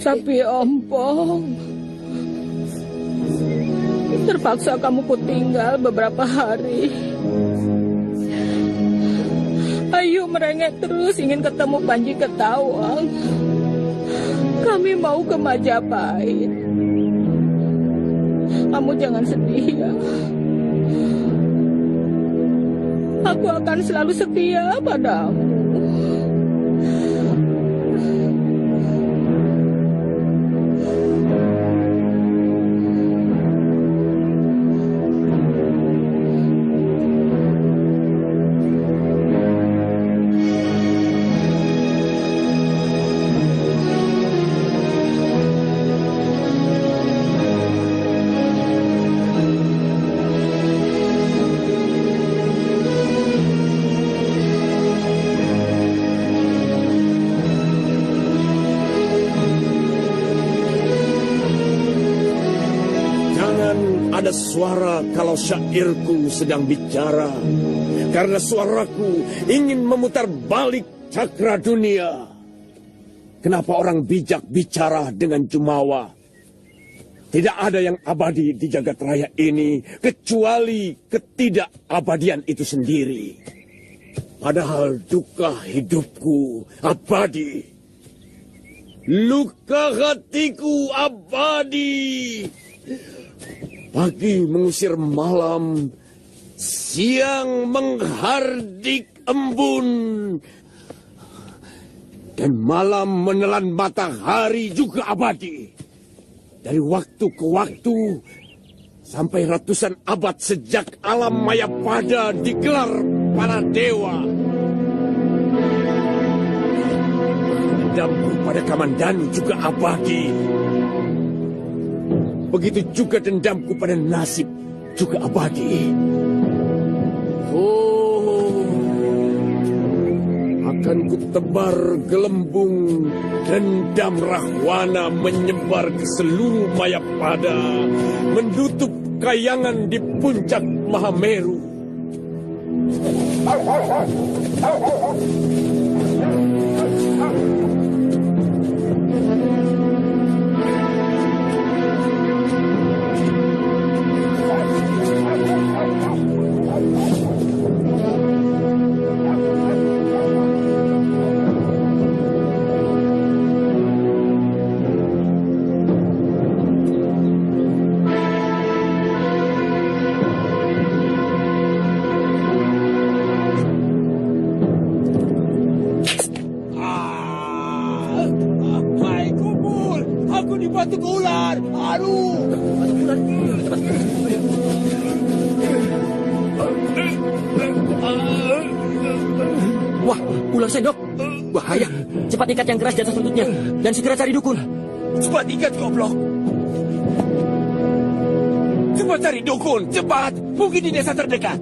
Tapi Ompong, terpaksa kamu kutinggal beberapa hari. Ayu merengek terus ingin ketemu Panji Ketawang. Kami mau ke Majapahit. Kamu jangan sedih ya. Aku akan selalu setia padamu. Ada suara kalau syairku sedang bicara, karena suaraku ingin memutar balik cakra dunia. Kenapa orang bijak bicara dengan jumawa? Tidak ada yang abadi di jagat raya ini kecuali ketidakabadian itu sendiri. Padahal duka hidupku abadi, luka hatiku abadi. Pagi mengusir malam, siang menghardik embun, dan malam menelan matahari juga abadi. Dari waktu ke waktu, sampai ratusan abad sejak alam Mayapada digelar para dewa. Dendamku pada Kamandanu juga abadi. Begitu juga dendamku pada nasib juga abadi. Oh, akan kutebar gelembung dendam Rahwana menyebar ke seluruh Mayapada, menutup kayangan di puncak Mahameru. Batu ular, aduh. Wah, ular sendok. Bahaya. Cepat ikat yang keras di atas lututnya dan segera cari dukun. Cepat ikat, goblok. Cepat cari dukun, cepat. Mungkin di desa terdekat.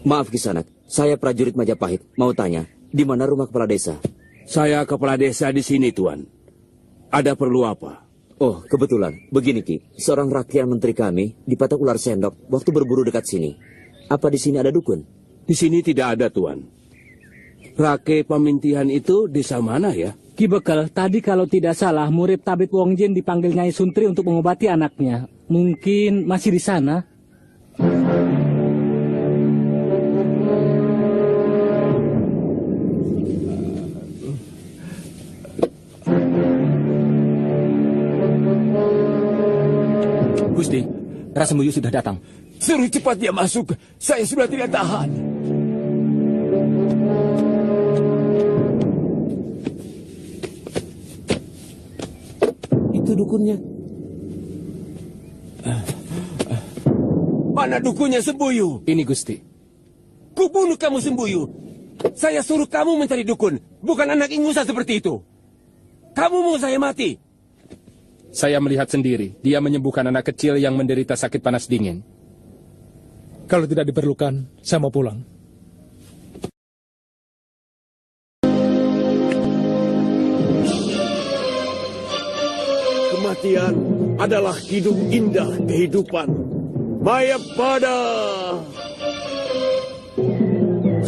Maaf Kisanak, saya prajurit Majapahit. Mau tanya, di mana rumah kepala desa? Saya kepala desa di sini, Tuan. Ada perlu apa? Oh, kebetulan. Begini, Ki. Seorang rakyat menteri kami dipatok ular sendok waktu berburu dekat sini. Apa di sini ada dukun? Di sini tidak ada, Tuan. Rake Pemintihan itu desa mana ya? Ki Bekel, tadi kalau tidak salah murid Tabib Wongjin dipanggil Nyai Suntri untuk mengobati anaknya. Mungkin masih di sana. Gusti, Rasembuyu sudah datang. Suruh cepat dia masuk. Saya sudah tidak tahan. Itu dukunnya. Mana dukunnya, Sembuyu? Ini Gusti. Kubunuh kamu, Sembuyu. Saya suruh kamu mencari dukun, bukan anak ingusa seperti itu. Kamu mau saya mati? Saya melihat sendiri, dia menyembuhkan anak kecil yang menderita sakit panas dingin. Kalau tidak diperlukan, saya mau pulang. kematian adalah kidung indah kehidupan. Mayapada,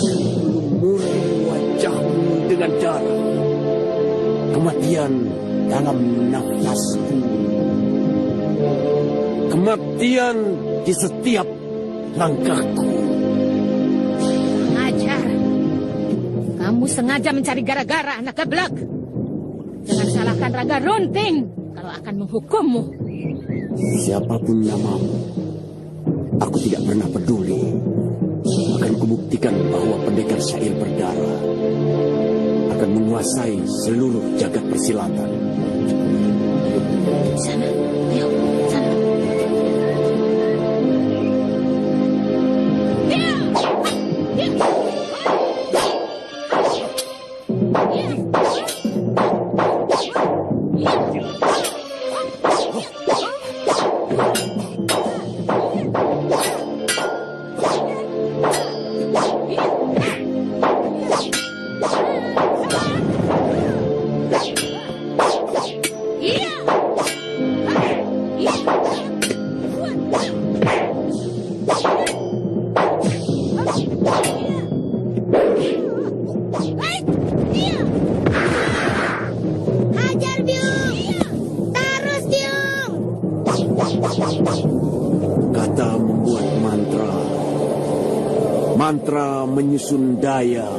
lumuri wajahmu dengan darah. Kematian dalam nafasku. Kematian di setiap langkahku. Ajar. Kamu sengaja mencari gara-gara, anak geblek. Jangan salahkan Raga Runting kalau akan menghukummu. Siapapun namamu, aku tidak pernah peduli. Akan kubuktikan bahwa pendekar syair berdarah akan menguasai seluruh jagat persilatan. Sana, ayo, sana. Hajar Biung! Terus Biung! Kata membuat mantra. Mantra menyusun daya.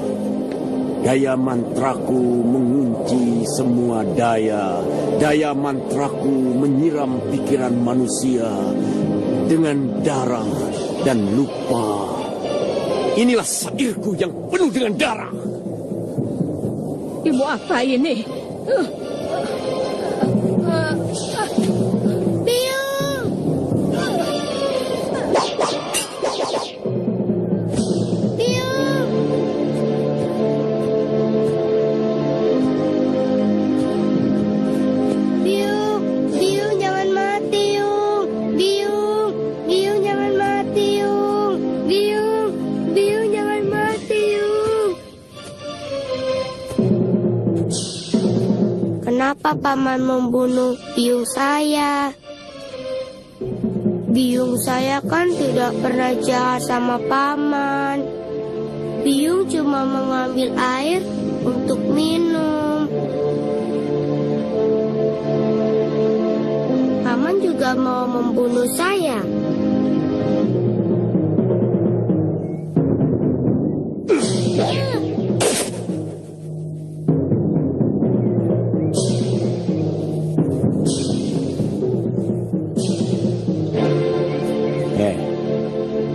Daya mantraku mengunci semua daya. Daya mantraku menyiram pikiran manusia dengan darah dan lupa. Inilah syairku yang penuh dengan darah. Ibu apa ini? Biung! Biung! Biung! Biung jangan mati, Yung! Biung! Biung jangan mati, Yung! Biung! Biung jangan mati, Yung! Kenapa paman membunuh biung saya? Biung saya kan tidak pernah jahat sama paman. Biung cuma mengambil air untuk minum. Paman juga mau membunuh saya.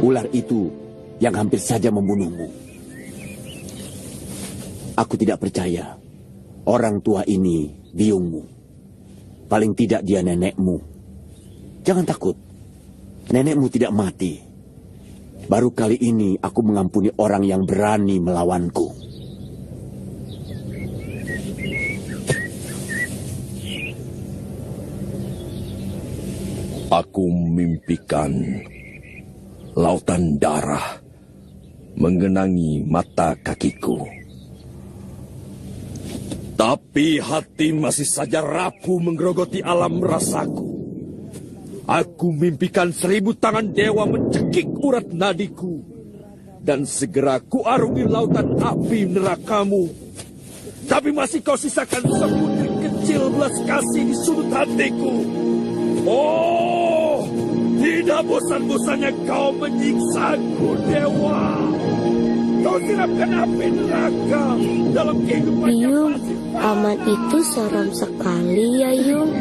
Ular itu yang hampir saja membunuhmu. Aku tidak percaya orang tua ini biungmu. Paling tidak dia nenekmu. Jangan takut. Nenekmu tidak mati. Baru kali ini aku mengampuni orang yang berani melawanku. Aku mimpikan lautan darah menggenangi mata kakiku. Tapi hati masih saja rapuh menggerogoti alam rasaku. Aku mimpikan 1000 tangan dewa mencekik urat nadiku. Dan segera kuarungi lautan api nerakamu. Tapi masih kau sisakan sebutir kecil belas kasih di sudut hatiku. Oh, tidak bosan-bosannya kau menyiksaku, dewa. Kau siramkan api neraka dalam kehidupan yang Biung, masih paman itu seram sekali ya, Yung.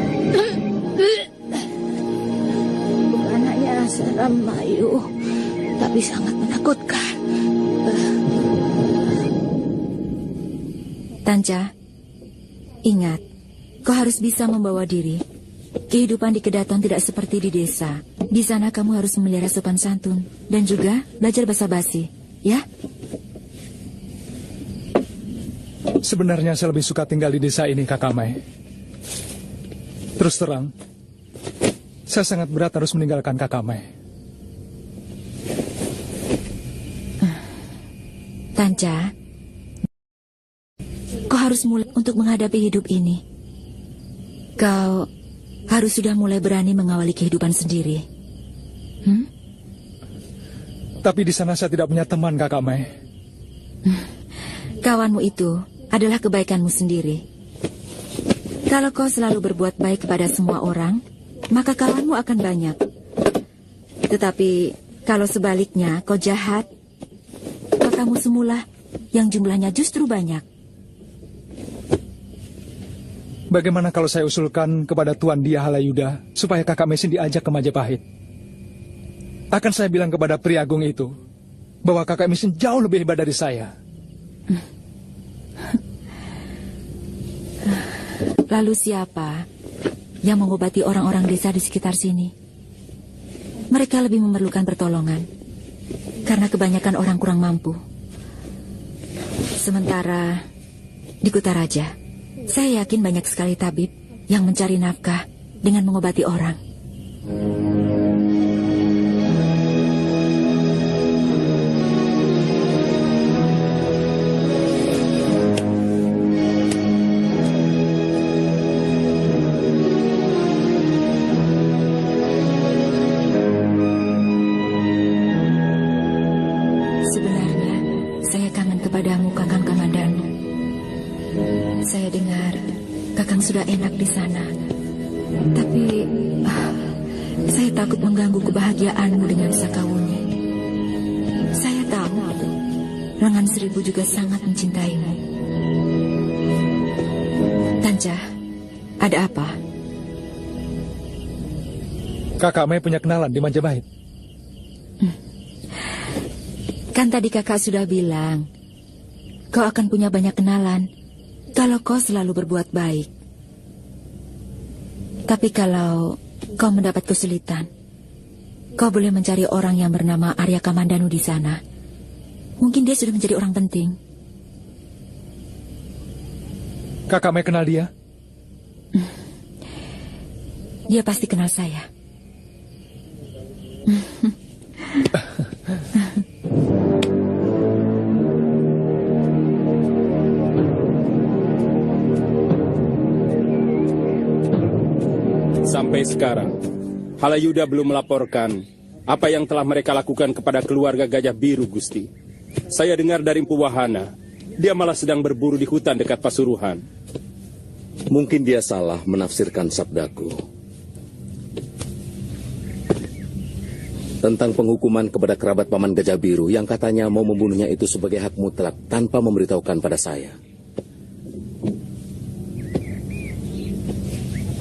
Bukan hanya seram, Mayu, tapi sangat menakutkan. Tanca, ingat, kau harus bisa membawa diri. Kehidupan di Kedaton tidak seperti di desa. Di sana kamu harus memelihara sopan santun dan juga belajar basa-basi, ya? Sebenarnya saya lebih suka tinggal di desa ini, Kakak Mai. Terus terang, saya sangat berat harus meninggalkan Kakak Mai. Tanca, kau harus mulai untuk menghadapi hidup ini. Kau harus sudah mulai berani mengawali kehidupan sendiri. Tapi di sana saya tidak punya teman, Kakak Mai. Kawanmu itu adalah kebaikanmu sendiri. Kalau kau selalu berbuat baik kepada semua orang, maka kawanmu akan banyak. Tetapi kalau sebaliknya kau jahat, maka musuhmulah yang jumlahnya justru banyak. Bagaimana kalau saya usulkan kepada Tuan Dia Halayuda supaya Kakak Mesin diajak ke Majapahit? Akan saya bilang kepada pria agung itu bahwa Kakak Mesin jauh lebih hebat dari saya. Lalu siapa yang mengobati orang-orang desa di sekitar sini? Mereka lebih memerlukan pertolongan karena kebanyakan orang kurang mampu. Sementara di Kutaraja, saya yakin banyak sekali tabib yang mencari nafkah dengan mengobati orang. Sebenarnya, saya kangen kepadamu, Kakang Kamandanu. Saya dengar Kakang sudah enak di sana. Tapi saya takut mengganggu kebahagiaanmu dengan Sakawuni. Saya tahu Rangan Seribu juga sangat mencintaimu. Tanja, ada apa? Kakak Mai punya kenalan di Majapahit. Kan tadi kakak sudah bilang, kau akan punya banyak kenalan kalau kau selalu berbuat baik. Tapi kalau kau mendapat kesulitan, kau boleh mencari orang yang bernama Arya Kamandanu di sana. Mungkin dia sudah menjadi orang penting. Kakak Mai kenal dia? Dia pasti kenal saya. Sampai sekarang, Halayuda belum melaporkan apa yang telah mereka lakukan kepada keluarga Gajah Biru, Gusti. Saya dengar dari Empu Wahana, dia malah sedang berburu di hutan dekat Pasuruan. Mungkin dia salah menafsirkan sabdaku tentang penghukuman kepada kerabat Paman Gajah Biru yang katanya mau membunuhnya itu sebagai hak mutlak tanpa memberitahukan pada saya.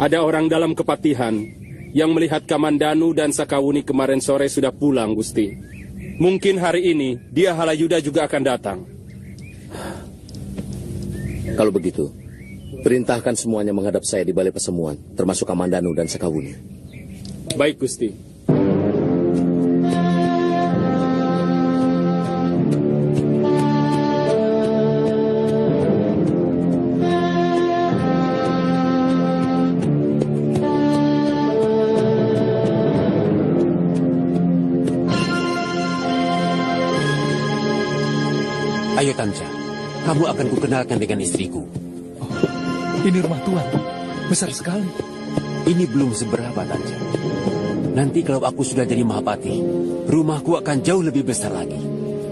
Ada orang dalam kepatihan yang melihat Kamandanu dan Sakawuni kemarin sore sudah pulang, Gusti. Mungkin hari ini dia Halayuda juga akan datang. Kalau begitu, perintahkan semuanya menghadap saya di balai persemuan, termasuk Kamandanu dan Sakawuni. Baik, Gusti. Ayo Tanja, kamu akan kukenalkan dengan istriku. Ini rumah Tuan, besar sekali. Ini belum seberapa Tanja. Nanti kalau aku sudah jadi Mahapati, rumahku akan jauh lebih besar lagi.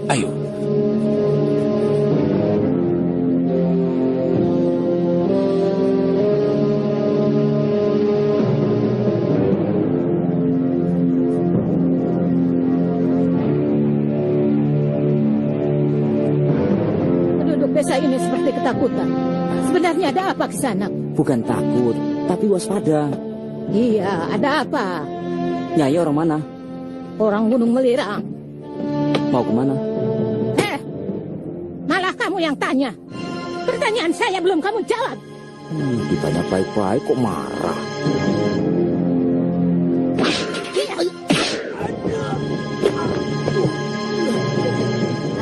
Ayo. Desa ini seperti ketakutan. Sebenarnya ada apa ke sana? Bukan takut, tapi waspada. Iya, ada apa? Nyai orang mana? Orang Gunung Melirang. Mau kemana? Malah kamu yang tanya. Pertanyaan saya belum kamu jawab. Ditanya baik-baik kok marah.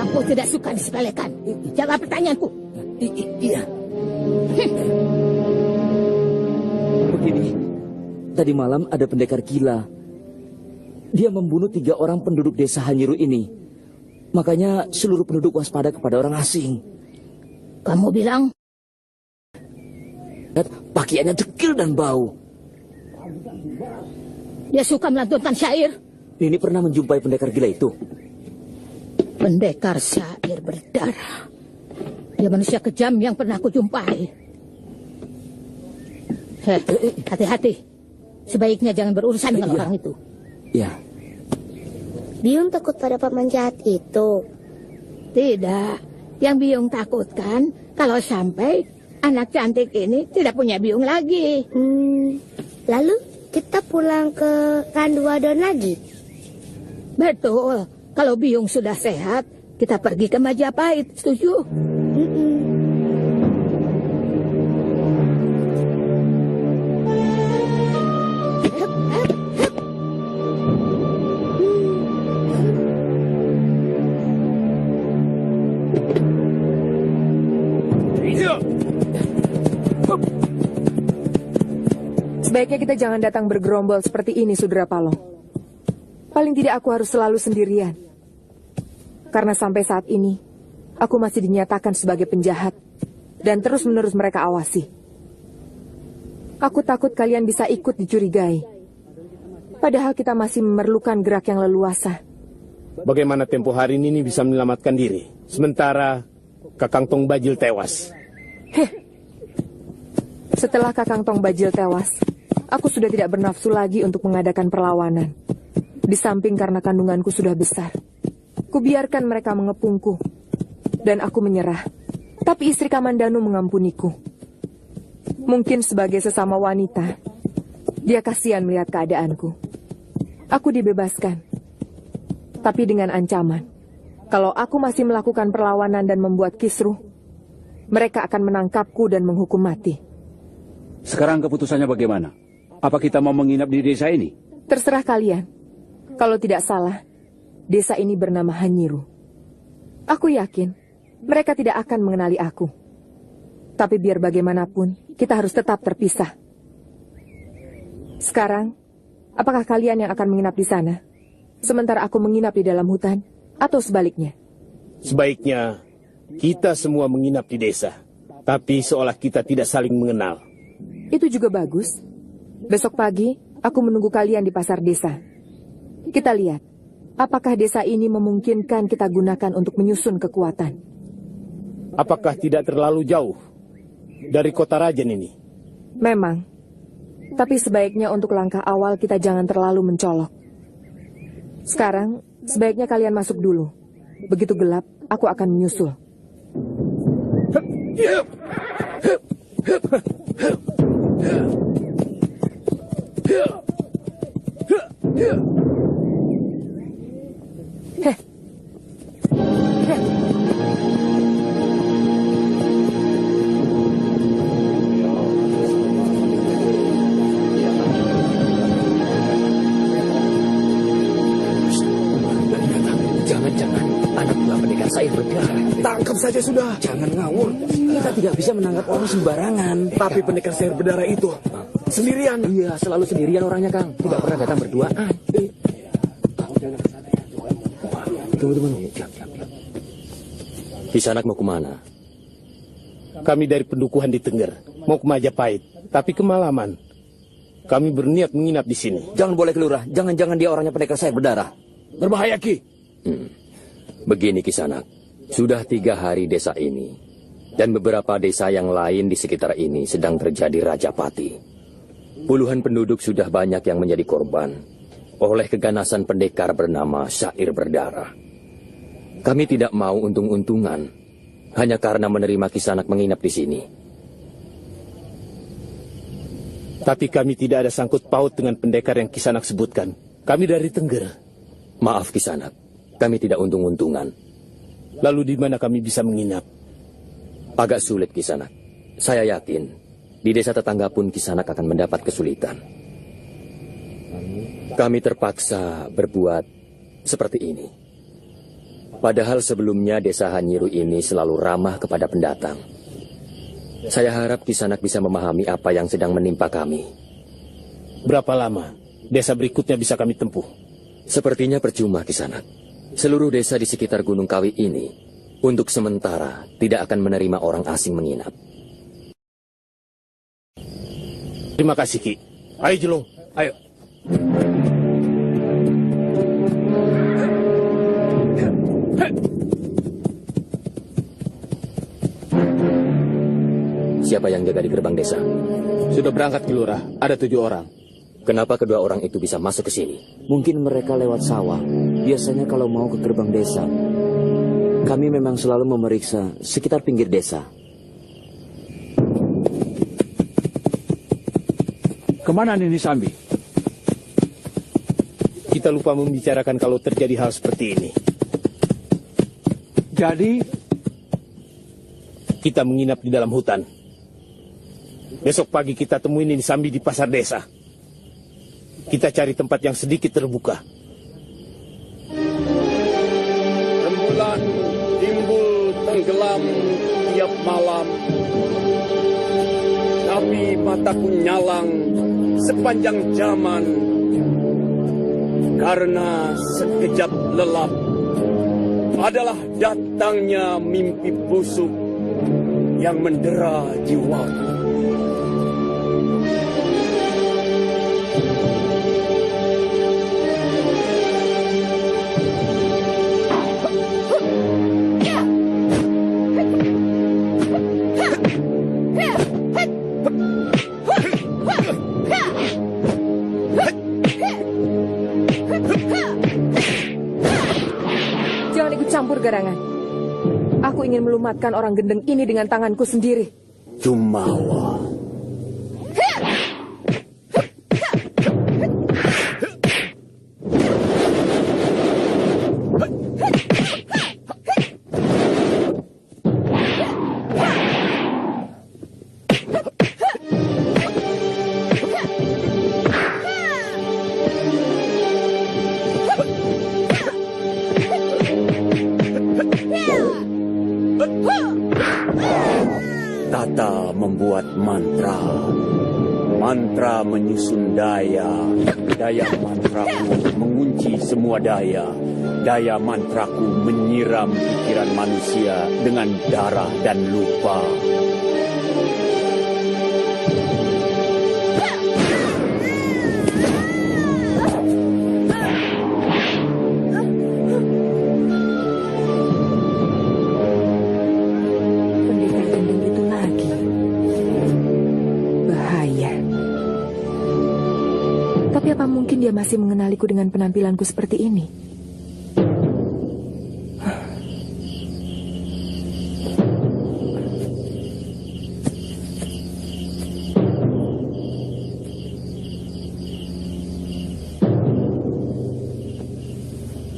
Aku tidak suka disepelekan. Jawab pertanyaanku. Iya. Begini, tadi malam ada pendekar gila. Dia membunuh 3 orang penduduk desa Hanyiru ini. Makanya seluruh penduduk waspada kepada orang asing. Kamu bilang? Pakaiannya dekil dan bau. Dia suka melantunkan syair. Nini pernah menjumpai pendekar gila itu. Pendekar syair berdarah. Dia manusia kejam yang pernah aku jumpai. Hati-hati. Sebaiknya jangan berurusan dengan orang itu. Ya. Biung takut pada paman jahat itu. Tidak. Yang Biung takutkan kalau sampai anak cantik ini tidak punya Biung lagi. Lalu kita pulang ke Randuadon lagi. Betul. Kalau Biung sudah sehat, kita pergi ke Majapahit. Setuju? Sebaiknya kita jangan datang bergerombol seperti ini, Sudra Paloh. Paling tidak aku harus selalu sendirian. Karena sampai saat ini, aku masih dinyatakan sebagai penjahat. Dan terus-menerus mereka awasi. Aku takut kalian bisa ikut dicurigai. Padahal kita masih memerlukan gerak yang leluasa. Bagaimana tempo hari ini bisa menyelamatkan diri, sementara Kakang Tong Bajil tewas? Setelah Kakang Tong Bajil tewas, aku sudah tidak bernafsu lagi untuk mengadakan perlawanan. Di samping karena kandunganku sudah besar. Kubiarkan mereka mengepungku. Dan aku menyerah. Tapi istri Kamandanu mengampuniku. Mungkin sebagai sesama wanita, dia kasihan melihat keadaanku. Aku dibebaskan. Tapi dengan ancaman. Kalau aku masih melakukan perlawanan dan membuat kisruh, mereka akan menangkapku dan menghukum mati. Sekarang keputusannya bagaimana? Apa kita mau menginap di desa ini? Terserah kalian. Kalau tidak salah, desa ini bernama Hanyiru. Aku yakin mereka tidak akan mengenali aku. Tapi biar bagaimanapun, kita harus tetap terpisah. Sekarang, apakah kalian yang akan menginap di sana? Sementara aku menginap di dalam hutan, atau sebaliknya? Sebaiknya kita semua menginap di desa. Tapi seolah kita tidak saling mengenal. Itu juga bagus. Besok pagi, aku menunggu kalian di pasar desa. Kita lihat, apakah desa ini memungkinkan kita gunakan untuk menyusun kekuatan. Apakah tidak terlalu jauh dari kota Rajan ini? Memang. Tapi sebaiknya untuk langkah awal kita jangan terlalu mencolok. Sekarang, sebaiknya kalian masuk dulu. Begitu gelap, aku akan menyusul. Jangan-jangan anak buah pendekar syair berdarah. Tangkap saja sudah. Jangan ngawur. Kita tidak bisa menangkap orang sembarangan. Tapi pendekar syair berdarah itu sendirian. Iya, selalu sendirian orangnya, Kang. Tidak pernah datang berduaan. Tunggu. Kisanak mau kemana? Kami dari pendukuhan di Tengger, mau ke Majapahit, tapi kemalaman. Kami berniat menginap di sini. Jangan boleh kelurah. Jangan-jangan dia orangnya pendekar syair berdarah. Berbahaya, Ki. Begini Kisanak, sudah 3 hari desa ini dan beberapa desa yang lain di sekitar ini sedang terjadi rajapati. Puluhan penduduk sudah banyak yang menjadi korban oleh keganasan pendekar bernama Syair Berdarah. Kami tidak mau untung-untungan hanya karena menerima Kisanak menginap di sini. Tapi kami tidak ada sangkut paut dengan pendekar yang Kisanak sebutkan. Kami dari Tengger. Maaf Kisanak, kami tidak untung-untungan. Lalu di mana kami bisa menginap? Agak sulit Kisanak. Saya yakin di desa tetangga pun Kisanak akan mendapat kesulitan. Kami terpaksa berbuat seperti ini. Padahal sebelumnya desa Hanyiru ini selalu ramah kepada pendatang. Saya harap Kisanak bisa memahami apa yang sedang menimpa kami. Berapa lama desa berikutnya bisa kami tempuh? Sepertinya percuma Kisanak. Seluruh desa di sekitar Gunung Kawi ini untuk sementara tidak akan menerima orang asing menginap. Terima kasih Ki. Ayo Jelung, Ayo. Siapa yang jaga di gerbang desa? Sudah berangkat ke lurah, ada 7 orang. Kenapa kedua orang itu bisa masuk ke sini? Mungkin mereka lewat sawah. Biasanya kalau mau ke gerbang desa, kami memang selalu memeriksa sekitar pinggir desa. Kemana Nini Sambi? Kita lupa membicarakan kalau terjadi hal seperti ini. Jadi, kita menginap di dalam hutan. Besok pagi kita temuin Nini Sambi di pasar desa. Kita cari tempat yang sedikit terbuka. Rembulan timbul tenggelam tiap malam, tapi mataku nyalang sepanjang zaman. Karena sekejap lelap adalah datangnya mimpi busuk yang mendera jiwaku. Jangan ikut campur Garangan. Aku ingin melumatkan orang gendeng ini dengan tanganku sendiri. Jumawa. Tata membuat mantra. Mantra menyusun daya. Daya mantraku mengunci semua daya. Daya mantraku menyiram pikiran manusia dengan darah dan lupa. Dia masih mengenaliku dengan penampilanku seperti ini.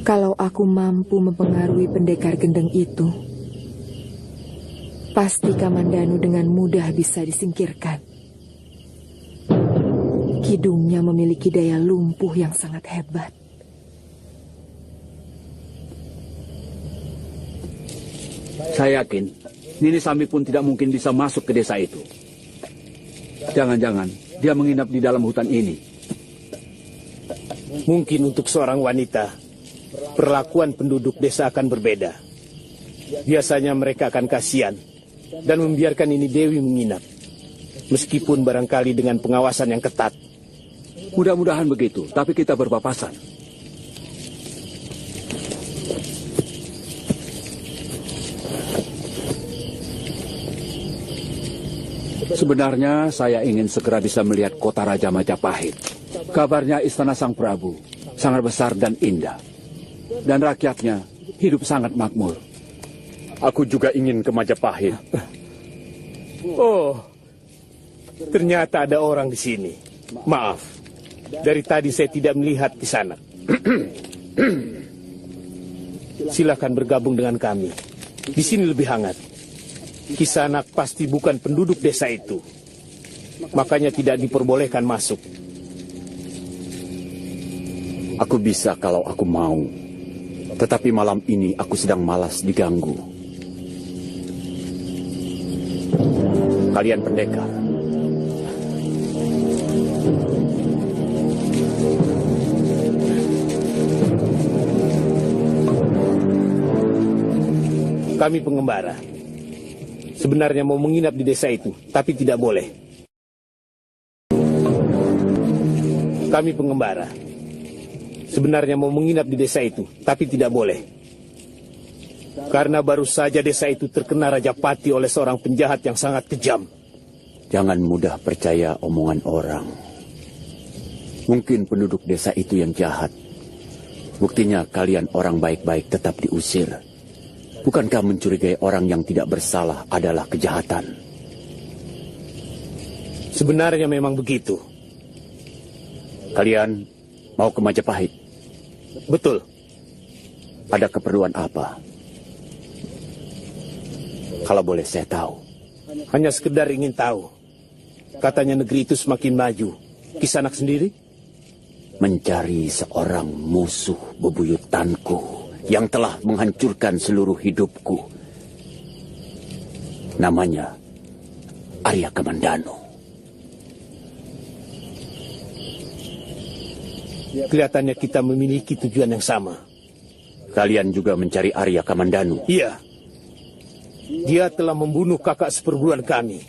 Kalau aku mampu mempengaruhi pendekar gendeng itu, pasti Kamandanu dengan mudah bisa disingkirkan. Hidungnya memiliki daya lumpuh yang sangat hebat. Saya yakin Nini Sambi pun tidak mungkin bisa masuk ke desa itu. Jangan-jangan dia menginap di dalam hutan ini. Mungkin untuk seorang wanita, perlakuan penduduk desa akan berbeda. Biasanya mereka akan kasihan dan membiarkan Nini Dewi menginap. Meskipun barangkali dengan pengawasan yang ketat. Mudah-mudahan begitu, tapi kita berpapasan. Sebenarnya saya ingin segera bisa melihat kota Raja Majapahit. Kabarnya istana Sang Prabu sangat besar dan indah. Dan rakyatnya hidup sangat makmur. Aku juga ingin ke Majapahit. Oh, ternyata ada orang di sini. Maaf. Dari tadi saya tidak melihat di sana. Silakan bergabung dengan kami. Di sini lebih hangat. Kisanak pasti bukan penduduk desa itu. Makanya tidak diperbolehkan masuk. Aku bisa kalau aku mau. Tetapi malam ini aku sedang malas diganggu. Kalian pendekar. Kami pengembara. Sebenarnya mau menginap di desa itu, tapi tidak boleh. Kami pengembara. Sebenarnya mau menginap di desa itu, tapi tidak boleh. Karena baru saja desa itu terkena Rajapati oleh seorang penjahat yang sangat kejam. Jangan mudah percaya omongan orang. Mungkin penduduk desa itu yang jahat. Buktinya kalian orang baik-baik tetap diusir. Bukankah mencurigai orang yang tidak bersalah adalah kejahatan? Sebenarnya memang begitu. Kalian mau ke Majapahit? Betul. Ada keperluan apa? Kalau boleh saya tahu. Hanya sekedar ingin tahu. Katanya negeri itu semakin maju. Kisanak sendiri? Mencari seorang musuh bebuyutanku yang telah menghancurkan seluruh hidupku. Namanya Arya Kamandanu. Kelihatannya kita memiliki tujuan yang sama. Kalian juga mencari Arya Kamandanu? Iya. Dia telah membunuh kakak seperguruan kami.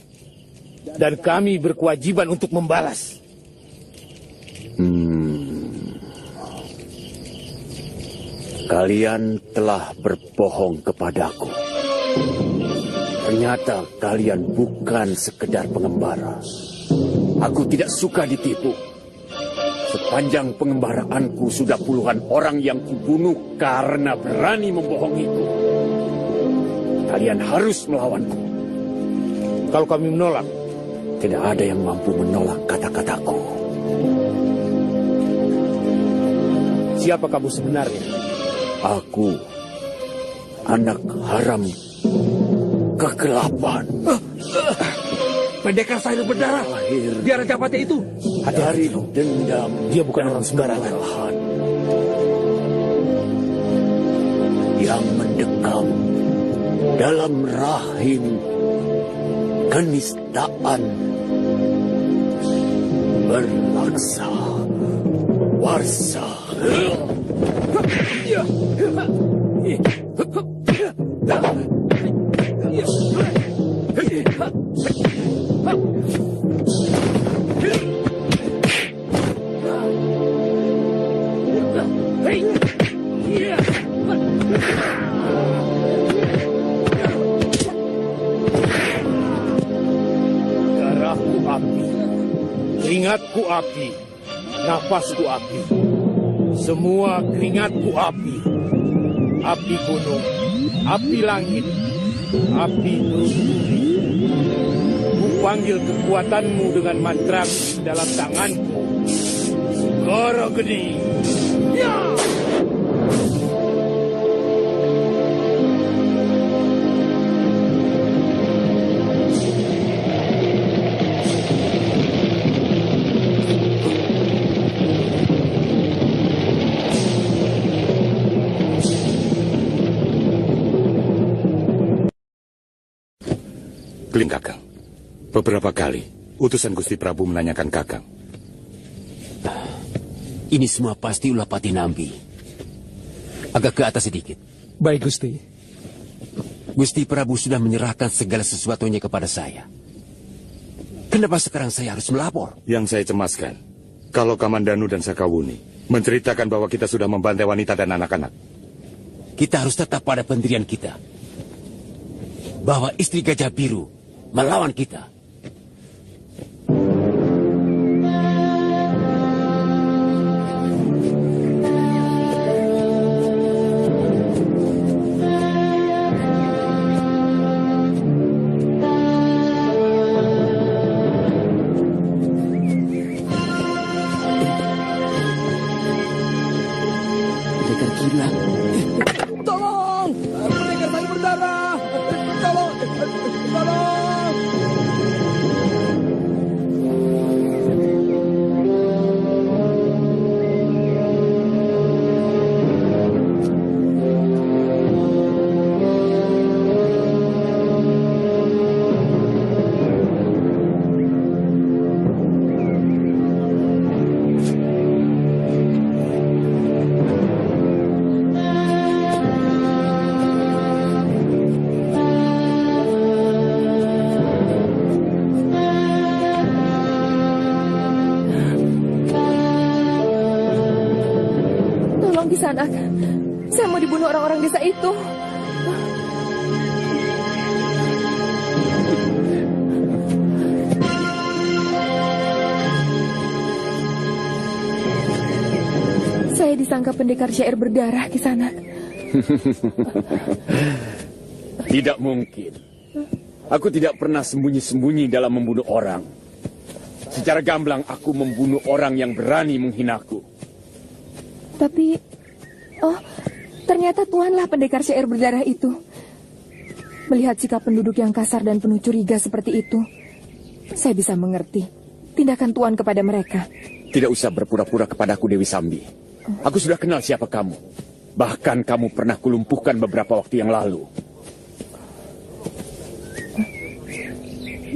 Dan kami berkewajiban untuk membalas. Kalian telah berbohong kepadaku. Ternyata kalian bukan sekedar pengembara. Aku tidak suka ditipu. Sepanjang pengembaraanku sudah puluhan orang yang kubunuh karena berani membohongiku. Kalian harus melawanku. Kalau kami menolak, tidak ada yang mampu menolak kata-kataku. Siapa kamu sebenarnya? Aku, anak haram kegelapan. Pendekar sayur berdarah. Dia Rajapati itu. Dari dendam. Dia bukan orang sembarangan. Yang mendekam dalam rahim kenistaan berlaksa warsa. Darahku api, keringatku api, nafasku api. Semua keringatku api. Api gunung, api langit, api berduri. Ku panggil kekuatanmu dengan mantra dalam tanganku. Segara Geni. Ya! Keling Kakang, beberapa kali utusan Gusti Prabu menanyakan Kakang. Ini semua pasti ulah Pati Nambi. Agak ke atas sedikit. Baik, Gusti. Gusti Prabu sudah menyerahkan segala sesuatunya kepada saya. Kenapa sekarang saya harus melapor? Yang saya cemaskan, kalau Kamandanu dan Sakawuni menceritakan bahwa kita sudah membantai wanita dan anak-anak. Kita harus tetap pada pendirian kita. Bahwa istri Gajah Biru melawan kita. Tolong! Pendekar saya berdarah! Tolong! Tolong! Kisanak. Saya mau dibunuh orang-orang desa itu. Saya disangka pendekar syair berdarah, Kisanak. Tidak mungkin. Aku tidak pernah sembunyi-sembunyi dalam membunuh orang. Secara gamblang aku membunuh orang yang berani menghinaku. Tapi, oh, ternyata Tuanlah pendekar syair berdarah itu. Melihat sikap penduduk yang kasar dan penuh curiga seperti itu, saya bisa mengerti tindakan Tuan kepada mereka. Tidak usah berpura-pura kepadaku, Dewi Sambi. Aku sudah kenal siapa kamu. Bahkan kamu pernah kulumpuhkan beberapa waktu yang lalu.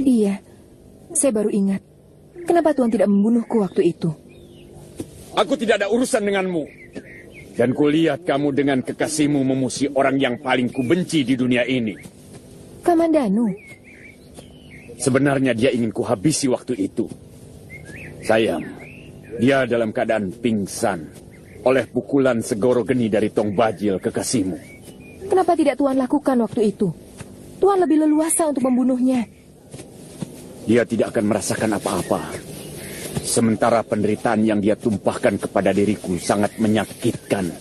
Iya, saya baru ingat. Kenapa Tuan tidak membunuhku waktu itu? Aku tidak ada urusan denganmu. Dan kulihat kamu dengan kekasihmu memusuhi orang yang paling kubenci di dunia ini. Kamandanu. Sebenarnya dia ingin kuhabisi waktu itu. Sayang, dia dalam keadaan pingsan oleh pukulan segoro geni dari Tong Bajil kekasihmu. Kenapa tidak Tuan lakukan waktu itu? Tuan lebih leluasa untuk membunuhnya. Dia tidak akan merasakan apa-apa. Sementara penderitaan yang dia tumpahkan kepada diriku sangat menyakitkan.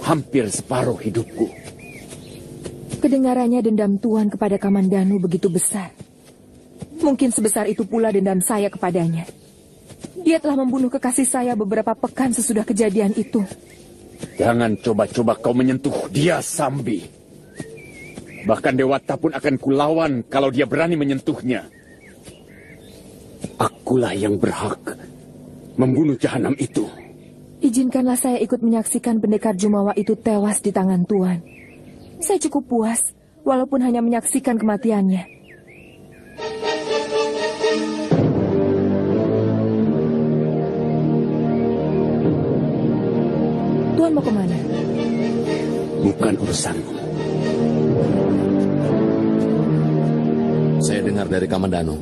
Hampir separuh hidupku. Kedengarannya dendam Tuan kepada Kamandanu begitu besar. Mungkin sebesar itu pula dendam saya kepadanya. Dia telah membunuh kekasih saya beberapa pekan sesudah kejadian itu. Jangan coba-coba kau menyentuh dia, Sambi. Bahkan Dewata pun akan kulawan kalau dia berani menyentuhnya. Akulah yang berhak membunuh jahanam itu. Izinkanlah saya ikut menyaksikan pendekar Jumawa itu tewas di tangan Tuan. Saya cukup puas, walaupun hanya menyaksikan kematiannya. Tuan mau kemana? Bukan urusanmu. Saya dengar dari Kamandanu,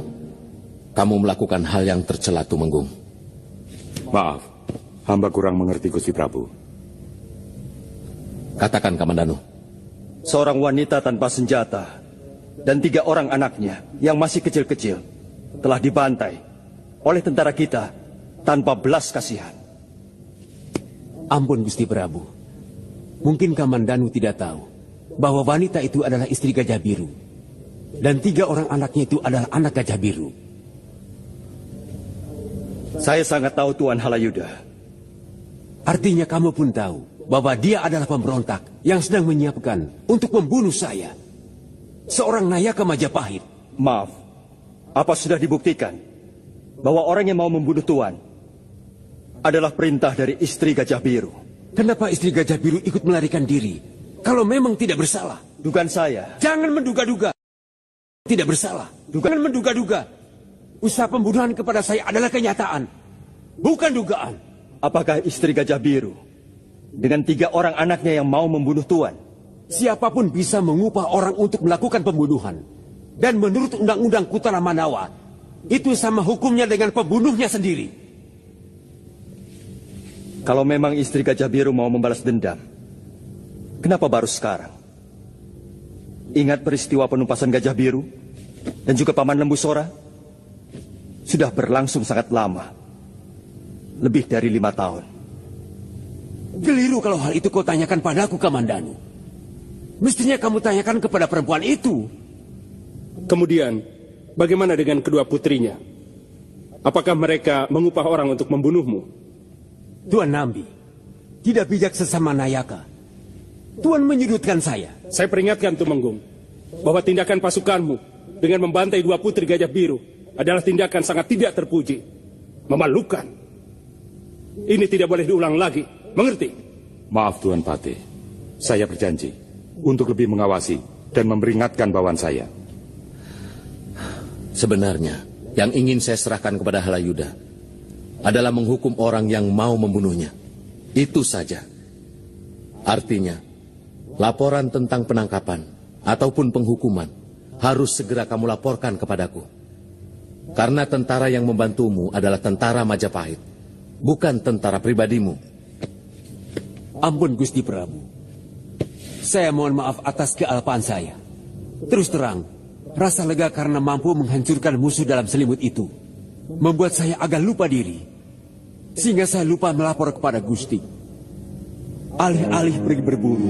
kamu melakukan hal yang tercela, Tumenggung. Maaf, hamba kurang mengerti, Gusti Prabu. Katakan, Kamandanu. Seorang wanita tanpa senjata dan 3 orang anaknya yang masih kecil-kecil telah dibantai oleh tentara kita tanpa belas kasihan. Ampun, Gusti Prabu. Mungkin Kamandanu tidak tahu bahwa wanita itu adalah istri Gajah Biru. Dan 3 orang anaknya itu adalah anak Gajah Biru. Saya sangat tahu Tuan Halayuda. Artinya kamu pun tahu bahwa dia adalah pemberontak yang sedang menyiapkan untuk membunuh saya. Seorang Nayaka Majapahit. Maaf, apa sudah dibuktikan bahwa orang yang mau membunuh Tuan adalah perintah dari istri Gajah Biru? Kenapa istri Gajah Biru ikut melarikan diri kalau memang tidak bersalah? Dugaan saya. Jangan menduga-duga. Tidak bersalah. Jangan menduga-duga. Usaha pembunuhan kepada saya adalah kenyataan, bukan dugaan. Apakah istri Gajah Biru dengan 3 orang anaknya yang mau membunuh Tuan? Siapapun bisa mengupah orang untuk melakukan pembunuhan. Dan menurut Undang-Undang Kutala Manawa, itu sama hukumnya dengan pembunuhnya sendiri. Kalau memang istri Gajah Biru mau membalas dendam, kenapa baru sekarang? Ingat peristiwa penumpasan Gajah Biru dan juga Paman Lembu Sora? Sudah berlangsung sangat lama. Lebih dari 5 tahun. Keliru kalau hal itu kau tanyakan padaku, Kamandanu. Mestinya kamu tanyakan kepada perempuan itu. Kemudian, bagaimana dengan kedua putrinya? Apakah mereka mengupah orang untuk membunuhmu? Tuan Nambi, tidak bijak sesama Nayaka. Tuan menyudutkan saya. Saya peringatkan, Tumenggung, bahwa tindakan pasukanmu dengan membantai 2 putri Gajah Biru adalah tindakan sangat tidak terpuji. Memalukan. Ini tidak boleh diulang lagi. Mengerti? Maaf, Tuan Patih. Saya berjanji untuk lebih mengawasi dan memperingatkan bawahan saya. Sebenarnya, yang ingin saya serahkan kepada Halayuda adalah menghukum orang yang mau membunuhnya. Itu saja. Artinya, laporan tentang penangkapan ataupun penghukuman harus segera kamu laporkan kepadaku. Karena tentara yang membantumu adalah tentara Majapahit, bukan tentara pribadimu. Ampun Gusti Prabu. Saya mohon maaf atas kealpaan saya. Terus terang, rasa lega karena mampu menghancurkan musuh dalam selimut itu membuat saya agak lupa diri. Sehingga saya lupa melapor kepada Gusti. Alih-alih pergi berburu.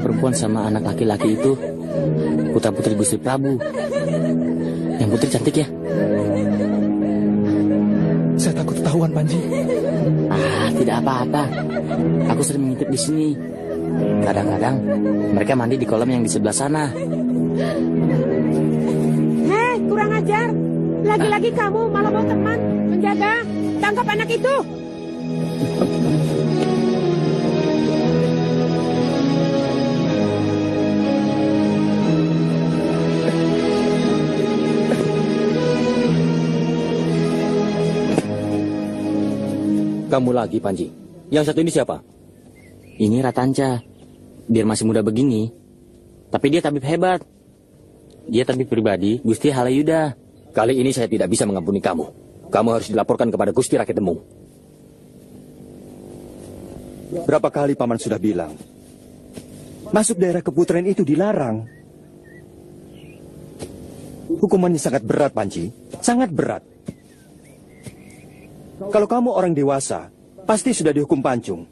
Perempuan sama anak laki-laki itu putra-putri Gusti Prabu. Yang putri cantik ya? Saya takut ketahuan, Panji. Tidak apa-apa. Aku sering mengintip di sini. Kadang-kadang mereka mandi di kolam yang di sebelah sana. Hei, kurang ajar. Lagi-lagi kamu malah mau teman menjaga. Tangkap anak itu. Kamu lagi, Panji. Yang satu ini siapa? Ini Ratanca. Biar masih muda begini, tapi dia tabib hebat. Dia tabib pribadi Gusti Halayuda. Kali ini saya tidak bisa mengampuni kamu. Kamu harus dilaporkan kepada Gusti Rakyat Demung. Berapa kali Paman sudah bilang, masuk daerah keputraan itu dilarang. Hukumannya sangat berat, Panji. Sangat berat. Kalau kamu orang dewasa, pasti sudah dihukum pancung.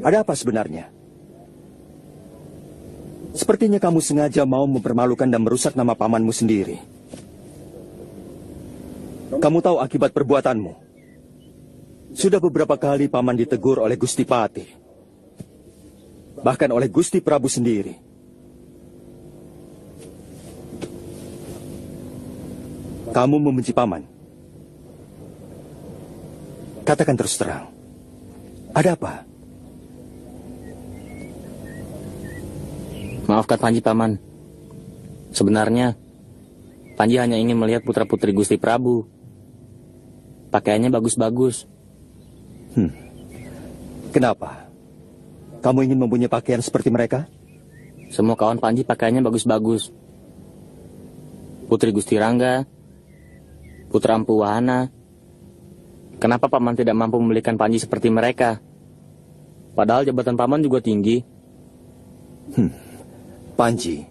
Ada apa sebenarnya? Sepertinya kamu sengaja mau mempermalukan dan merusak nama pamanmu sendiri. Kamu tahu akibat perbuatanmu. Sudah beberapa kali paman ditegur oleh Gusti Pati. Bahkan oleh Gusti Prabu sendiri. Kamu membenci paman. Katakan terus terang. Ada apa? Maafkan Panji, Paman. Sebenarnya, Panji hanya ingin melihat putra-putri Gusti Prabu. Pakaiannya bagus-bagus. Kenapa? Kamu ingin mempunyai pakaian seperti mereka? Semua kawan Panji pakaiannya bagus-bagus. Putri Gusti Rangga, Putra Empu Wahana. Kenapa Paman tidak mampu membelikan Panji seperti mereka? Padahal jabatan Paman juga tinggi. Panji,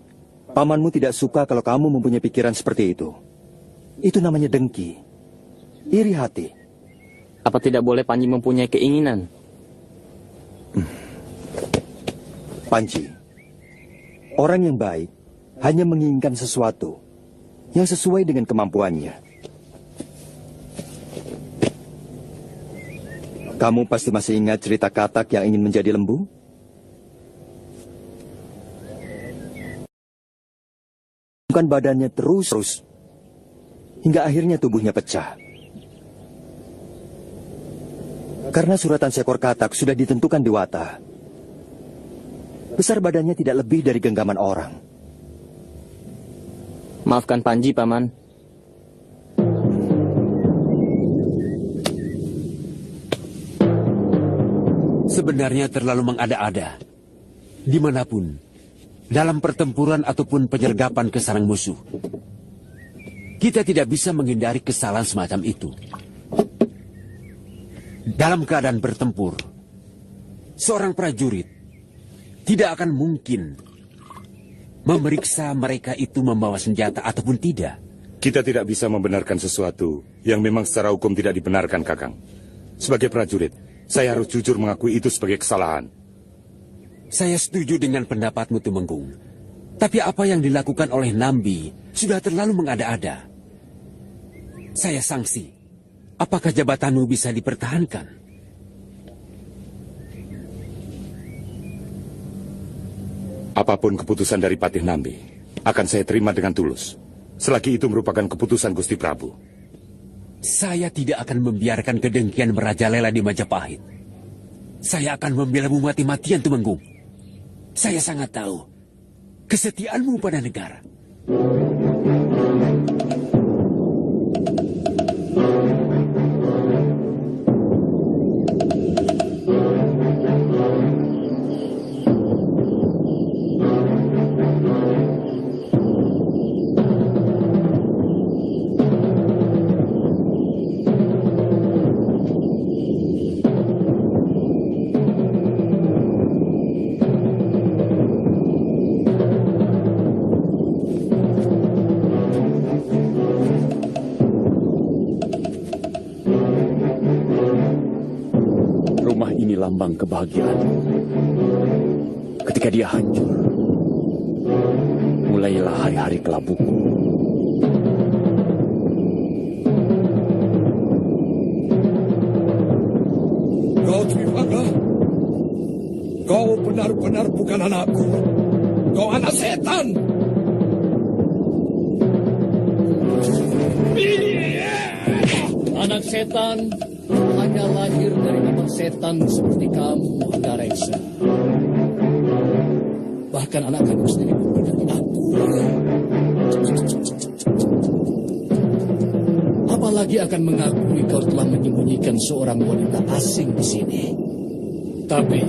pamanmu tidak suka kalau kamu mempunyai pikiran seperti itu. Itu namanya dengki. Iri hati. Apa tidak boleh Panji mempunyai keinginan? Panji, orang yang baik hanya menginginkan sesuatu yang sesuai dengan kemampuannya. Kamu pasti masih ingat cerita katak yang ingin menjadi lembu? Bukan badannya terus, hingga akhirnya tubuhnya pecah. Karena suratan seekor katak sudah ditentukan dewata. Besar badannya tidak lebih dari genggaman orang. Maafkan Panji, Paman. Sebenarnya terlalu mengada-ada. Dimanapun, dalam pertempuran ataupun penyergapan ke sarang musuh, kita tidak bisa menghindari kesalahan semacam itu. Dalam keadaan bertempur, seorang prajurit tidak akan mungkin memeriksa mereka itu membawa senjata ataupun tidak. Kita tidak bisa membenarkan sesuatu yang memang secara hukum tidak dibenarkan, Kakang. Sebagai prajurit, saya harus jujur mengakui itu sebagai kesalahan. Saya setuju dengan pendapatmu, Tumenggung. Tapi apa yang dilakukan oleh Nambi sudah terlalu mengada-ada. Saya sangsi. Apakah jabatanmu bisa dipertahankan? Apapun keputusan dari Patih Nambi, akan saya terima dengan tulus. Selagi itu merupakan keputusan Gusti Prabu. Saya tidak akan membiarkan kedengkian merajalela di Majapahit. Saya akan membelamu mati-matian, Tumenggung. Saya sangat tahu kesetiaanmu pada negara. lambang kebahagiaan. Ketika dia hancur, mulailah hari-hari kelabuku. Kau Trivangga, kau benar-benar bukan anakku. Kau anak setan. Anak setan hanya lahir dari anak setan seperti kamu, Hanggareksa. Bahkan anak kandung sendiri pun dari aku. Apalagi akan mengakui kau telah menyembunyikan seorang wanita asing di sini. Tapi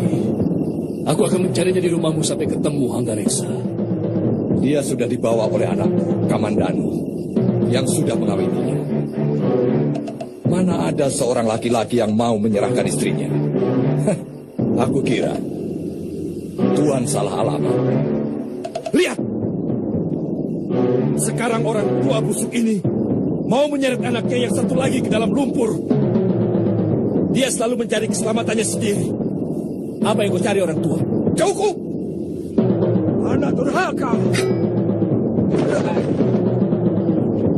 aku akan mencarinya di rumahmu sampai ketemu, Hanggareksa. Dia sudah dibawa oleh anakku, Kamandanu, yang sudah mengawininya. Mana ada seorang laki-laki yang mau menyerahkan istrinya? Aku kira Tuan salah alamat. Lihat! Sekarang orang tua busuk ini mau menyeret anaknya yang satu lagi ke dalam lumpur. Dia selalu mencari keselamatannya sendiri. Apa yang kau cari orang tua? Jauhku! Anak durhaka!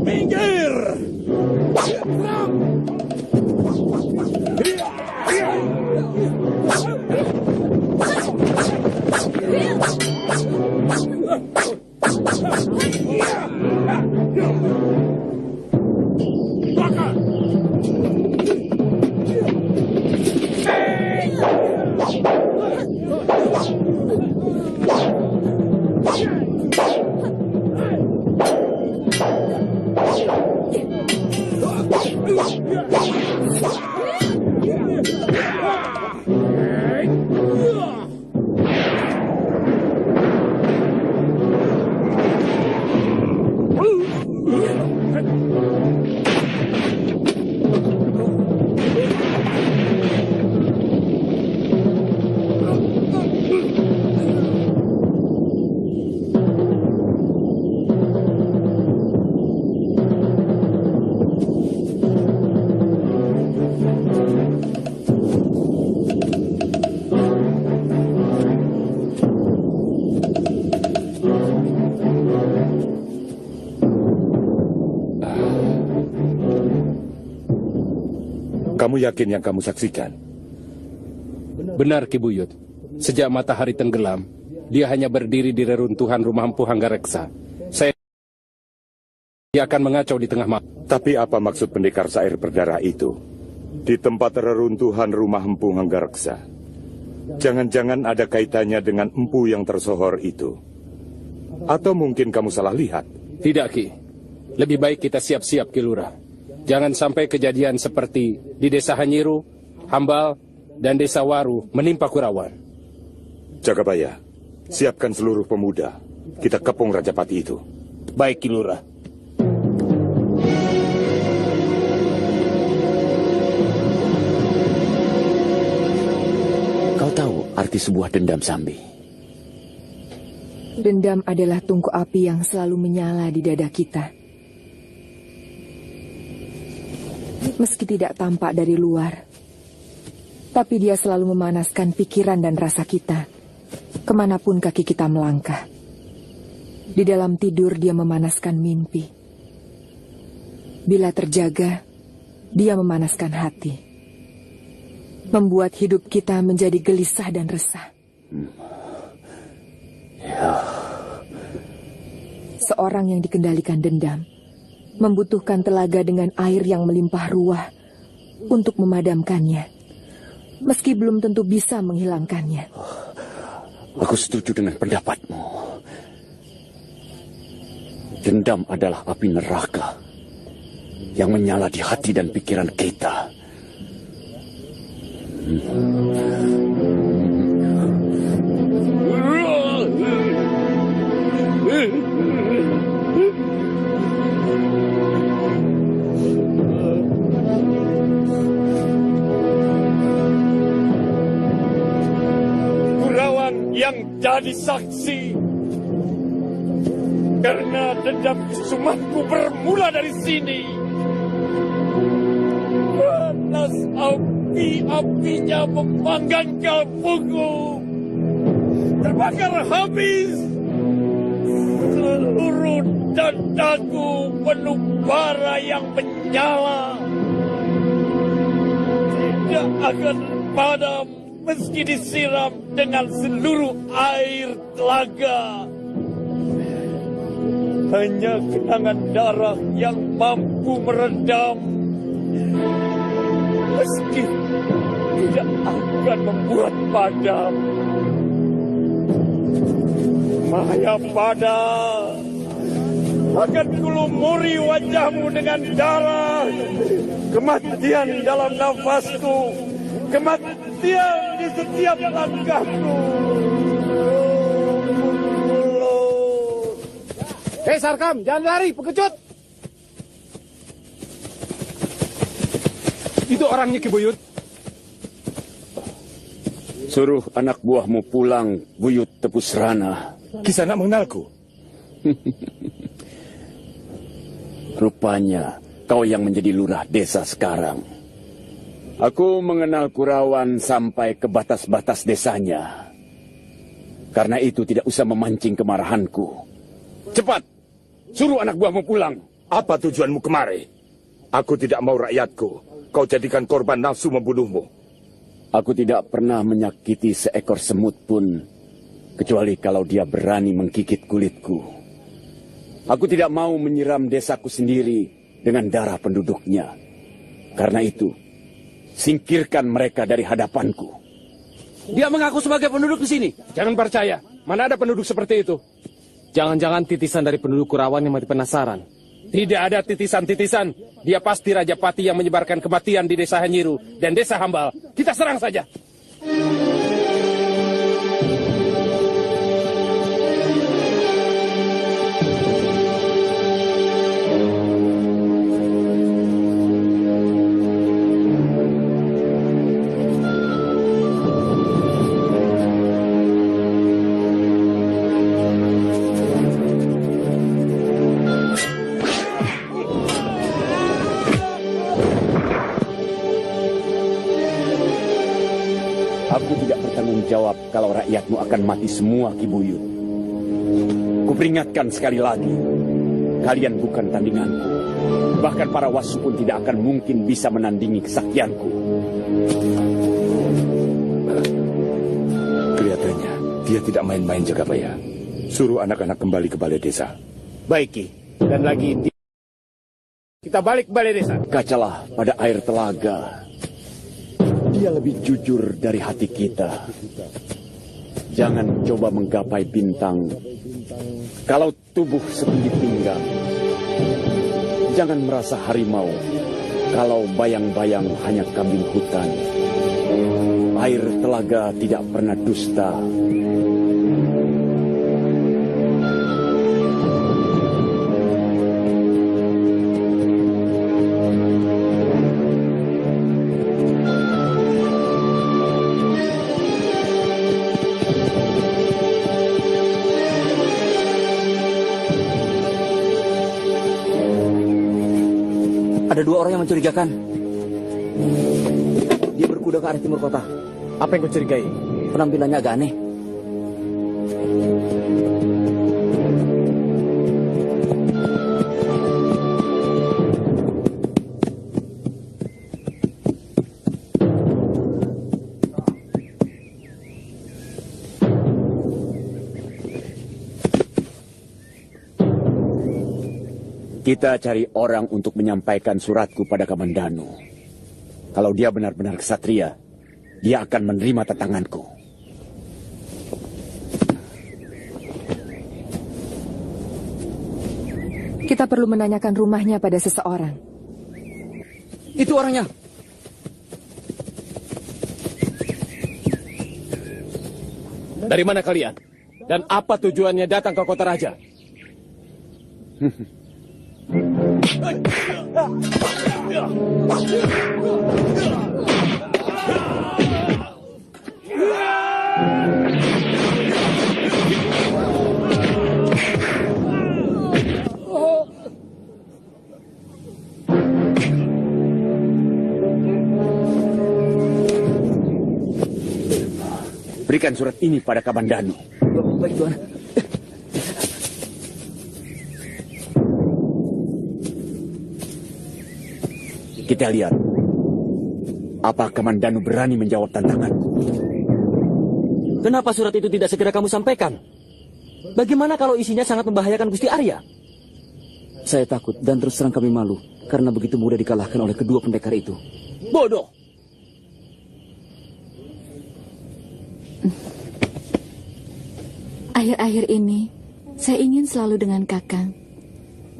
Minggir! Kamu yakin yang kamu saksikan? Benar, Ki Buyut. Sejak matahari tenggelam, dia hanya berdiri di reruntuhan rumah empu Hanggareksa. Dia akan mengacau di tengah malam. Tapi apa maksud pendekar sair berdarah itu di tempat reruntuhan rumah empu Hanggareksa? Jangan-jangan ada kaitannya dengan empu yang tersohor itu? Atau mungkin kamu salah lihat? Tidak, Ki. Lebih baik kita siap-siap, Ki Lurah. Jangan sampai kejadian seperti di Desa Hanyiru, Hambal, dan Desa Waru menimpa Kurawan. Jagabaya, siapkan seluruh pemuda. Kita kepung Rajapati itu. Baik, Ki Lurah. Kau tahu arti sebuah dendam, Sambi? Dendam adalah tungku api yang selalu menyala di dada kita. Meski tidak tampak dari luar, tapi dia selalu memanaskan pikiran dan rasa kita, kemanapun kaki kita melangkah. Di dalam tidur dia memanaskan mimpi. Bila terjaga, dia memanaskan hati. Membuat hidup kita menjadi gelisah dan resah. Seorang yang dikendalikan dendam membutuhkan telaga dengan air yang melimpah ruah untuk memadamkannya, meski belum tentu bisa menghilangkannya. Aku setuju dengan pendapatmu. Dendam adalah api neraka yang menyala di hati dan pikiran kita. Yang jadi saksi karena dendam Sumatku bermula dari sini. Panas api-apinya memanggang kalbuku. Terbakar habis. Seluruh dadaku penuh bara yang menyala. Tidak akan padam meski disiram dengan seluruh air telaga. Hanya kenangan darah yang mampu meredam, meski tidak akan membuat padam. Mayapada, akan kulumuri wajahmu dengan darah. Kematian dalam nafasku, kematian di setiap langkahku. Hei Sarkam, jangan lari, pengecut! Itu orangnya Ki Buyut. Suruh anak buahmu pulang, Buyut Tepusrana. Kisanak mengenalku. Rupanya kau yang menjadi lurah desa sekarang. Aku mengenal Kurawan sampai ke batas-batas desanya. Karena itu tidak usah memancing kemarahanku. Cepat, suruh anak buahmu pulang. Apa tujuanmu kemari? Aku tidak mau rakyatku kau jadikan korban nafsu membunuhmu. Aku tidak pernah menyakiti seekor semut pun, kecuali kalau dia berani menggigit kulitku. Aku tidak mau menyiram desaku sendiri dengan darah penduduknya. Karena itu, singkirkan mereka dari hadapanku. Dia mengaku sebagai penduduk di sini. Jangan percaya, mana ada penduduk seperti itu. Jangan-jangan titisan dari penduduk Kurawan yang mati penasaran. Tidak ada titisan-titisan. Dia pasti Rajapati yang menyebarkan kematian di desa Hanyiru dan desa Hambal. Kita serang saja. Aku tidak bertanggung jawab kalau rakyatmu akan mati semua, Ki Buyut. Kuperingatkan sekali lagi, kalian bukan tandinganku. Bahkan para wasu pun tidak akan mungkin bisa menandingi kesaktianku. Kelihatannya dia tidak main-main Jagabaya. Suruh anak-anak kembali ke balai desa. Baik, Ki. Dan lagi kita balik ke balai desa. Kacalah pada air telaga. Dia lebih jujur dari hati kita. Jangan coba menggapai bintang kalau tubuh setinggi pinggang. Jangan merasa harimau kalau bayang-bayang hanya kambing hutan. Air telaga tidak pernah dusta. Ada dua orang yang mencurigakan. Dia berkuda ke arah timur kota. Apa yang kau curigai? Penampilannya agak aneh. Kita cari orang untuk menyampaikan suratku pada Kamandanu. Kalau dia benar-benar kesatria, dia akan menerima tantanganku. Kita perlu menanyakan rumahnya pada seseorang. Itu orangnya. Dari mana kalian? Dan apa tujuannya datang ke kota raja? Berikan surat ini pada Kamandanu. Baik, Tuan. Kita lihat, apa Kamandanu berani menjawab tantanganku. Kenapa surat itu tidak segera kamu sampaikan? Bagaimana kalau isinya sangat membahayakan Gusti Arya? Saya takut dan terus terang kami malu karena begitu mudah dikalahkan oleh kedua pendekar itu. Bodoh! Akhir-akhir ini, saya ingin selalu dengan Kakang.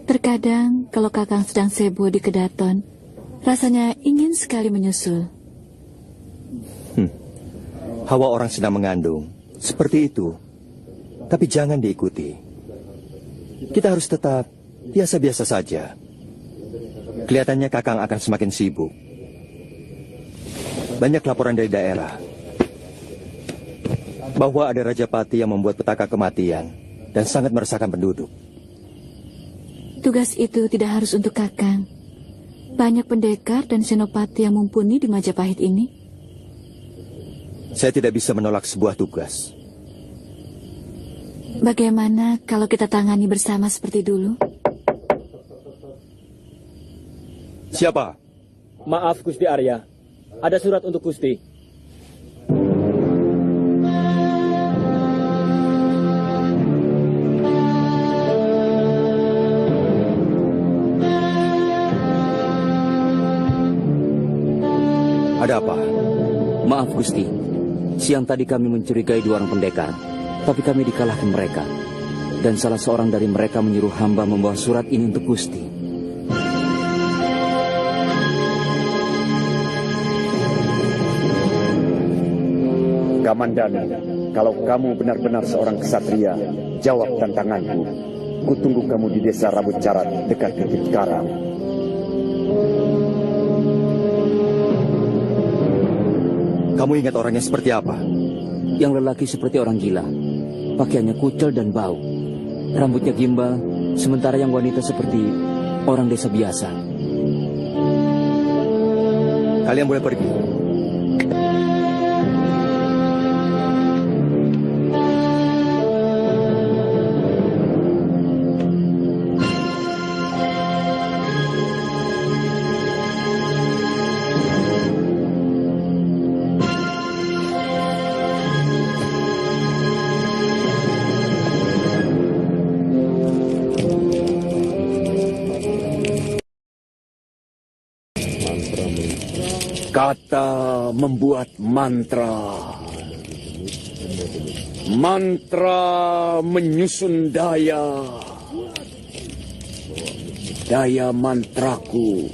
Terkadang, kalau Kakang sedang sibuk di Kedaton, rasanya ingin sekali menyusul. Hawa orang sedang mengandung. Seperti itu. Tapi jangan diikuti. Kita harus tetap biasa-biasa saja. Kelihatannya Kakang akan semakin sibuk. Banyak laporan dari daerah bahwa ada Rajapati yang membuat petaka kematian dan sangat meresahkan penduduk. Tugas itu tidak harus untuk Kakang. Banyak pendekar dan senopati yang mumpuni di Majapahit ini. Saya tidak bisa menolak sebuah tugas. Bagaimana kalau kita tangani bersama seperti dulu? Siapa? Maaf, Gusti Arya. Ada surat untuk Gusti. Ada apa? Maaf, Gusti. Siang tadi kami mencurigai 2 orang pendekar, tapi kami dikalahkan mereka. Dan salah seorang dari mereka menyuruh hamba membawa surat ini untuk Gusti. Kamandanu, kalau kamu benar-benar seorang kesatria, jawab tantanganku. Kutunggu kamu di desa Rambut Carat dekat Bukit Karang. Kamu ingat orangnya seperti apa? Yang lelaki seperti orang gila. Pakaiannya kucel dan bau. Rambutnya gimbal, sementara yang wanita seperti orang desa biasa. Kalian boleh pergi. Kata membuat mantra. Mantra menyusun daya. Daya mantraku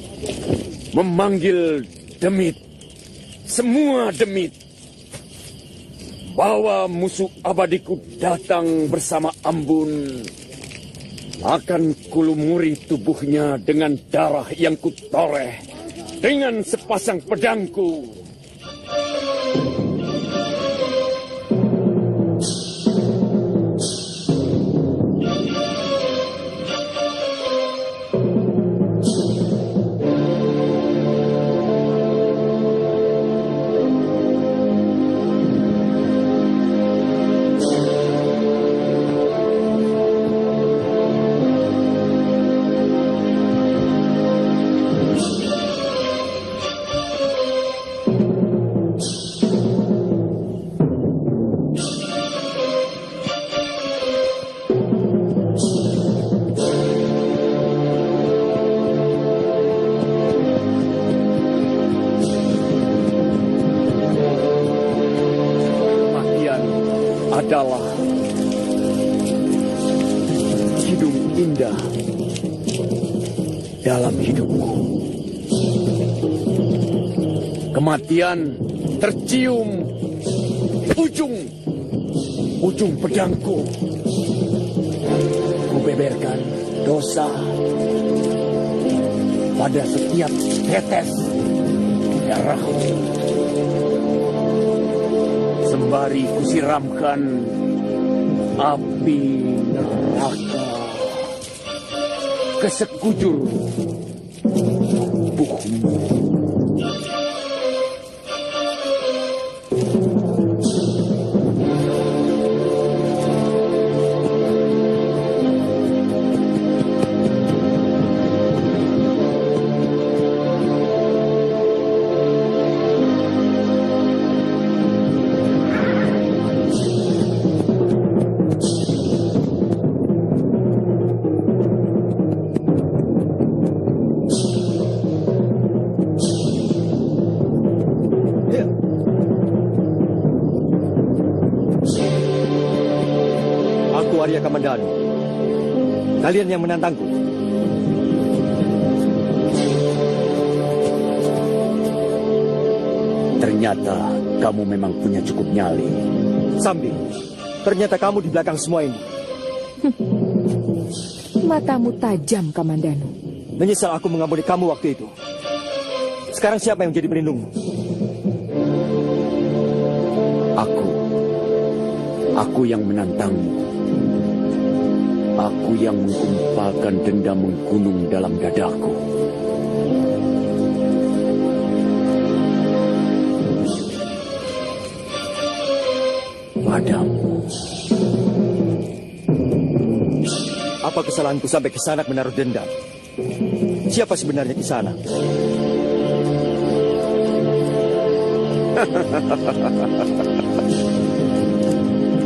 memanggil demit. Semua demit. Bawa musuh abadiku datang bersama Ambun. Akan kulumuri tubuhnya dengan darah yang kutoreh. Dengan sepasang pedangku. Adalah hidung indah dalam hidupku. Kematian tercium ujung pedangku. Kubeberkan dosa pada setiap tetes darahku. Sembari kusiramkan api neraka ke sekujur tubuhmu. Kalian yang menantangku. Ternyata kamu memang punya cukup nyali. Sambi, ternyata kamu di belakang semua ini. Matamu tajam, Kamandanu. Menyesal aku mengampuni kamu waktu itu. Sekarang siapa yang menjadi pelindungmu? Aku yang menantangmu. Aku yang menggumpalkan dendam menggunung dalam dadaku. Padamu. Apa kesalahanku sampai Kisanak menaruh dendam? Siapa sebenarnya Kisanak?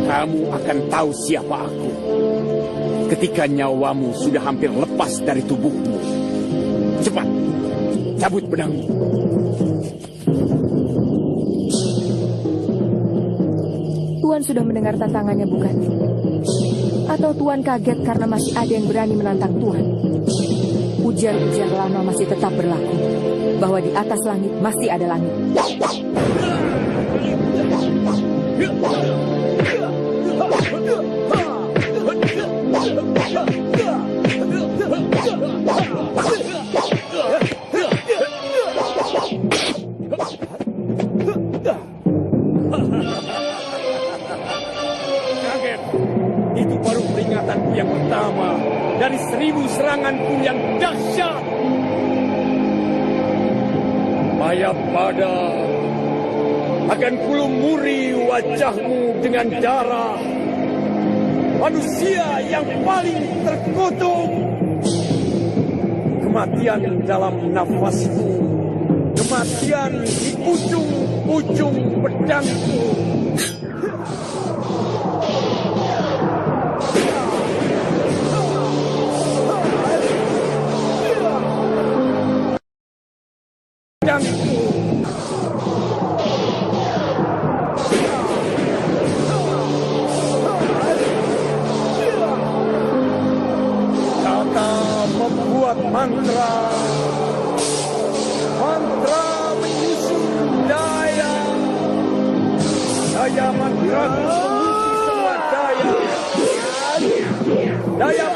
Kamu akan tahu siapa aku ketika nyawamu sudah hampir lepas dari tubuhmu. Cepat, cabut pedangmu. Tuan sudah mendengar tantangannya, bukan? Atau Tuan kaget karena masih ada yang berani menantang Tuan? Ujar-ujar lama masih tetap berlaku, bahwa di atas langit masih ada langit. Kaget. Itu baru peringatanku yang pertama dari 1000 seranganku yang dahsyat. Mayapada, akan kulumuri wajahmu dengan darah. Manusia yang paling terkutuk. Kematian dalam nafasku. Kematian di ujung-ujung pedangku. Pedangku. Kata membuat mantra. Mantra menyusun daya. Daya mantra mengisi semua daya. Daya